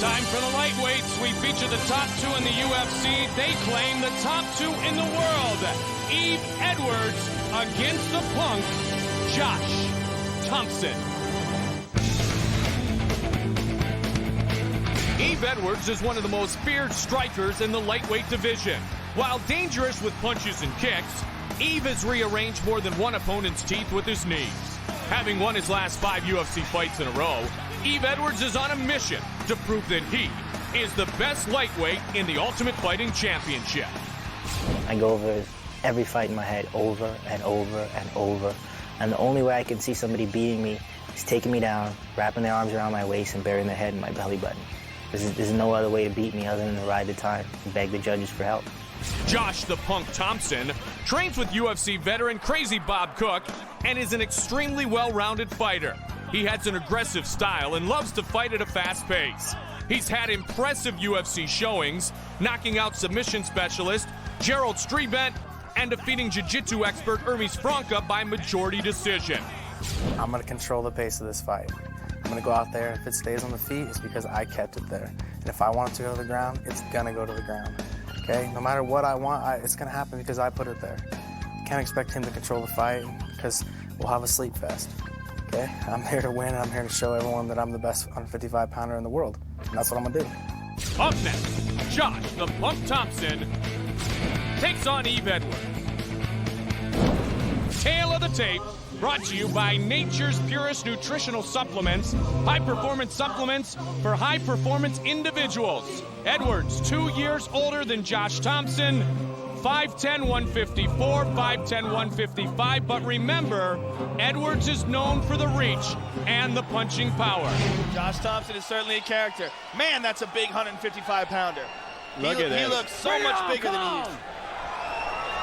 Time for the lightweights. We feature the top two in the UFC. They claim the top two in the world. Yves Edwards against the punk, Josh Thomson. Yves Edwards is one of the most feared strikers in the lightweight division. While dangerous with punches and kicks, Yves has rearranged more than one opponent's teeth with his knees. Having won his last 5 UFC fights in a row, Yves Edwards is on a mission to prove that he is the best lightweight in the Ultimate Fighting Championship. I go over every fight in my head over and over and over. And the only way I can see somebody beating me is taking me down, wrapping their arms around my waist, and burying their head in my belly button. There's no other way to beat me other than to ride the time and beg the judges for help. Josh the Punk Thomson trains with UFC veteran Crazy Bob Cook and is an extremely well-rounded fighter. He has an aggressive style and loves to fight at a fast pace. He's had impressive UFC showings, knocking out submission specialist Gerald Strebent and defeating jiu-jitsu expert Hermes Franca by majority decision. I'm going to control the pace of this fight. I'm going to go out there. If it stays on the feet, it's because I kept it there. And if I want it to go to the ground, it's going to go to the ground. Okay? No matter what I want, it's going to happen because I put it there. Can't expect him to control the fight because we'll have a sleep fest. Okay? I'm here to win, and I'm here to show everyone that I'm the best 155-pounder in the world. And that's what I'm going to do. Up next, Josh the Punk Thomson takes on Yves Edwards. Tail of the tape, brought to you by Nature's Purest Nutritional Supplements, high-performance supplements for high-performance individuals. Edwards, 2 years older than Josh Thomson, 5'10", 154, 5'10", 155, but remember, Edwards is known for the reach and the punching power. Josh Thomson is certainly a character. Man, that's a big 155-pounder. Look at that. He looks so much bigger than Yves.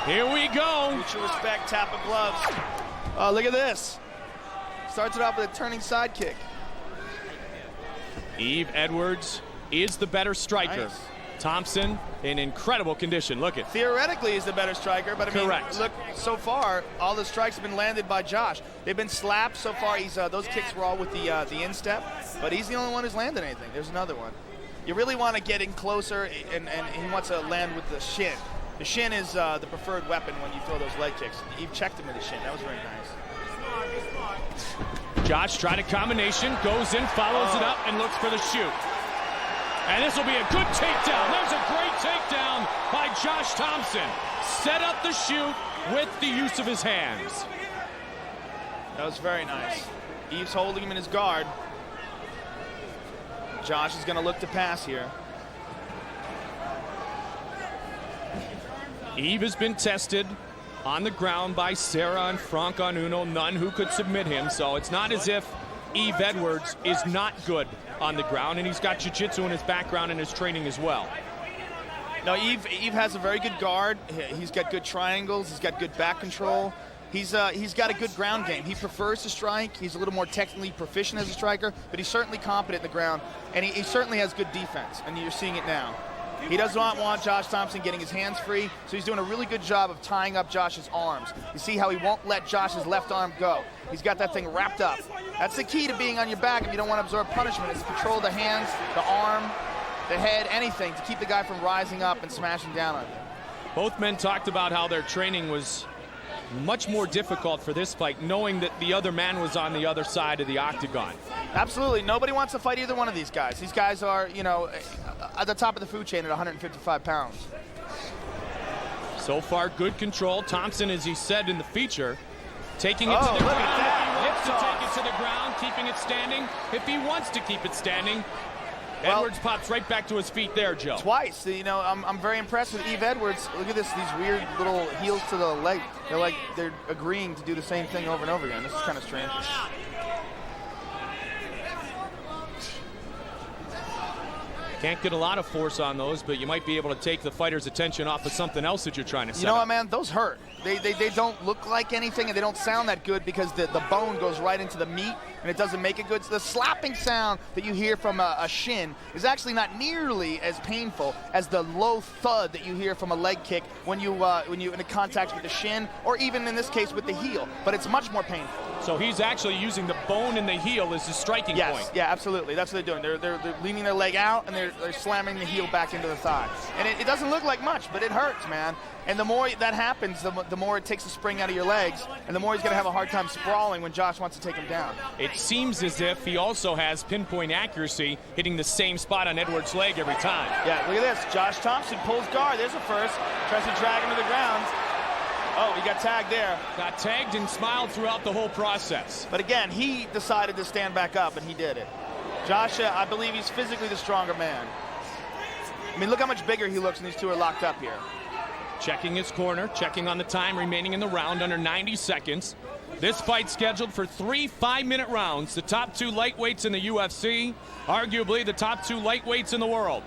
Here we go. Mutual respect, tap of gloves. Oh, look at this. Starts it off with a turning side kick. Yves Edwards is the better striker. Nice. Thomson in incredible condition. Look at. Theoretically, he's the better striker, but I mean, Correct. Look, so far, all the strikes have been landed by Josh. They've been slapped so far. Those kicks were all with the instep, but he's the only one who's landed anything. There's another one. You really want to get in closer, and he wants to land with the shin. The shin is the preferred weapon when you throw those leg kicks. Yves checked him with the shin. That was very nice. Josh tried a combination, goes in, follows it up, and looks for the shoot. And this will be a good takedown. There's a great takedown by Josh Thomson. Set up the shoot with the use of his hands. That was very nice. Yves holding him in his guard. Josh is going to look to pass here. Yves has been tested on the ground by Serra and Frank on Uno, none who could submit him, so it's not as if Yves Edwards is not good on the ground, and he's got jiu-jitsu in his background and his training as well. No, Yves has a very good guard. He's got good triangles. He's got good back control. He's got a good ground game. He prefers to strike. He's a little more technically proficient as a striker, but he's certainly competent in the ground, and he certainly has good defense, and you're seeing it now. He does not want Josh Thomson getting his hands free, so he's doing a really good job of tying up Josh's arms. You see how he won't let Josh's left arm go. He's got that thing wrapped up. That's the key to being on your back if you don't want to absorb punishment, is to control the hands, the arm, the head, anything to keep the guy from rising up and smashing down on you. Both men talked about how their training was much more difficult for this fight, knowing that the other man was on the other side of the octagon. Absolutely. Nobody wants to fight either one of these guys. These guys are, you know, at the top of the food chain at 155 pounds. So far, good control. Thomson, as he said in the feature, taking it to the look ground. at that. If he wants to take it to the ground, keeping it standing. If he wants to keep it standing, Edwards pops right back to his feet there, Joe. Twice. You know, I'm very impressed with Yves Edwards. Look at this, these weird little heels to the leg. They're agreeing to do the same thing over and over again. This is kind of strange. Can't get a lot of force on those, but you might be able to take the fighter's attention off of something else that you're trying to set You know up. what, man? Those hurt. They don't look like anything, and they don't sound that good because the bone goes right into the meat, and it doesn't make it good. So the slapping sound that you hear from a shin is actually not nearly as painful as the low thud that you hear from a leg kick when you in contact with the shin, or even in this case with the heel. But it's much more painful. So he's actually using the bone in the heel as his striking point. Yeah, absolutely. That's what they're doing. They're leaning their leg out, and they're slamming the heel back into the thigh. And it doesn't look like much, but it hurts, man. And the more that happens, the more it takes the spring out of your legs, and the more he's going to have a hard time sprawling when Josh wants to take him down. It seems as if he also has pinpoint accuracy, hitting the same spot on Edwards' leg every time. Yeah, look at this. Josh Thomson pulls guard. There's a first. Tries to drag him to the ground. Oh, he got tagged there. Got tagged and smiled throughout the whole process. But again, he decided to stand back up, and he did it. Josh, I believe he's physically the stronger man. I mean, look how much bigger he looks, and these two are locked up here. Checking his corner, checking on the time remaining in the round, under 90 seconds. This fight scheduled for 3 5-minute rounds. The top 2 lightweights in the UFC, arguably the top 2 lightweights in the world.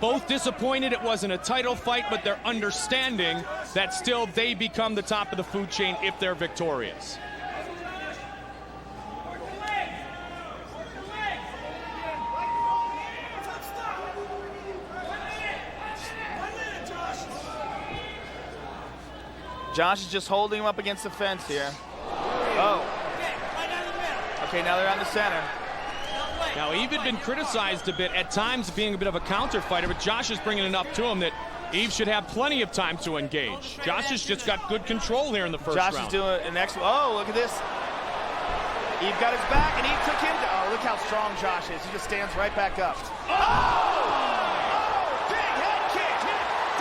Both disappointed it wasn't a title fight, but they're understanding that still they become the top of the food chain if they're victorious. Josh is just holding him up against the fence here. Oh. Okay, now they're on the center. Now, Yves had been criticized a bit at times being a bit of a counter fighter, but Josh is bringing it up to him that Yves should have plenty of time to engage. Josh has just got good control here in the first round. Josh is doing an excellent. Oh, look at this. Yves got his back, and Yves took him down. Oh, look how strong Josh is. He just stands right back up. Oh! Big head kick.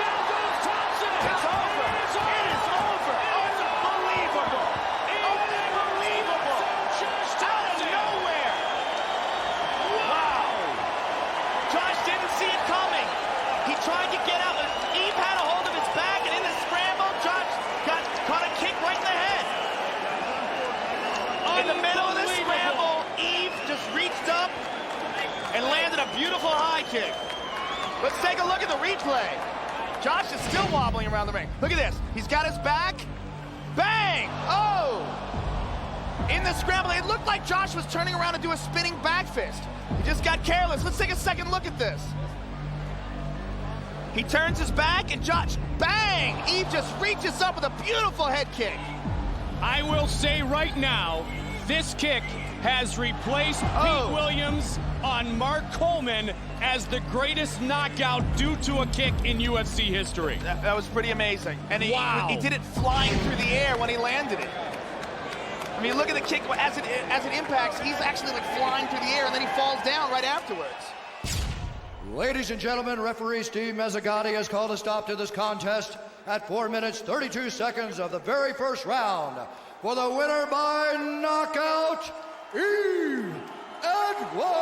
Down goes Thomson. It's over. It is over. Unbelievable. Unbelievable. Out of nowhere. Wow. Josh didn't see it coming. He tried to get out. Yves had a hold of his back, and in the scramble, Josh caught a kick right in the head. In the middle of the scramble, Yves just reached up and landed a beautiful high kick. Let's take a look at the replay. Josh is still wobbling around the ring. Look at this. He's got his back. Bang! Oh! In the scramble, it looked like Josh was turning around to do a spinning back fist. He just got careless. Let's take a second look at this. He turns his back, and Josh, bang! Yves just reaches up with a beautiful head kick. I will say right now, this kick has replaced Pete Williams on Mark Coleman as the greatest knockout due to a kick in UFC history. That was pretty amazing. And Wow. he did it flying through the air when he landed it. I mean, look at the kick. As it impacts, he's actually like flying through the air, and then he falls down right afterwards. Ladies and gentlemen, referee Steve Mezzagatti has called a stop to this contest at 4 minutes 32 seconds of the very first round. For the winner by knockout, Yves Edwards!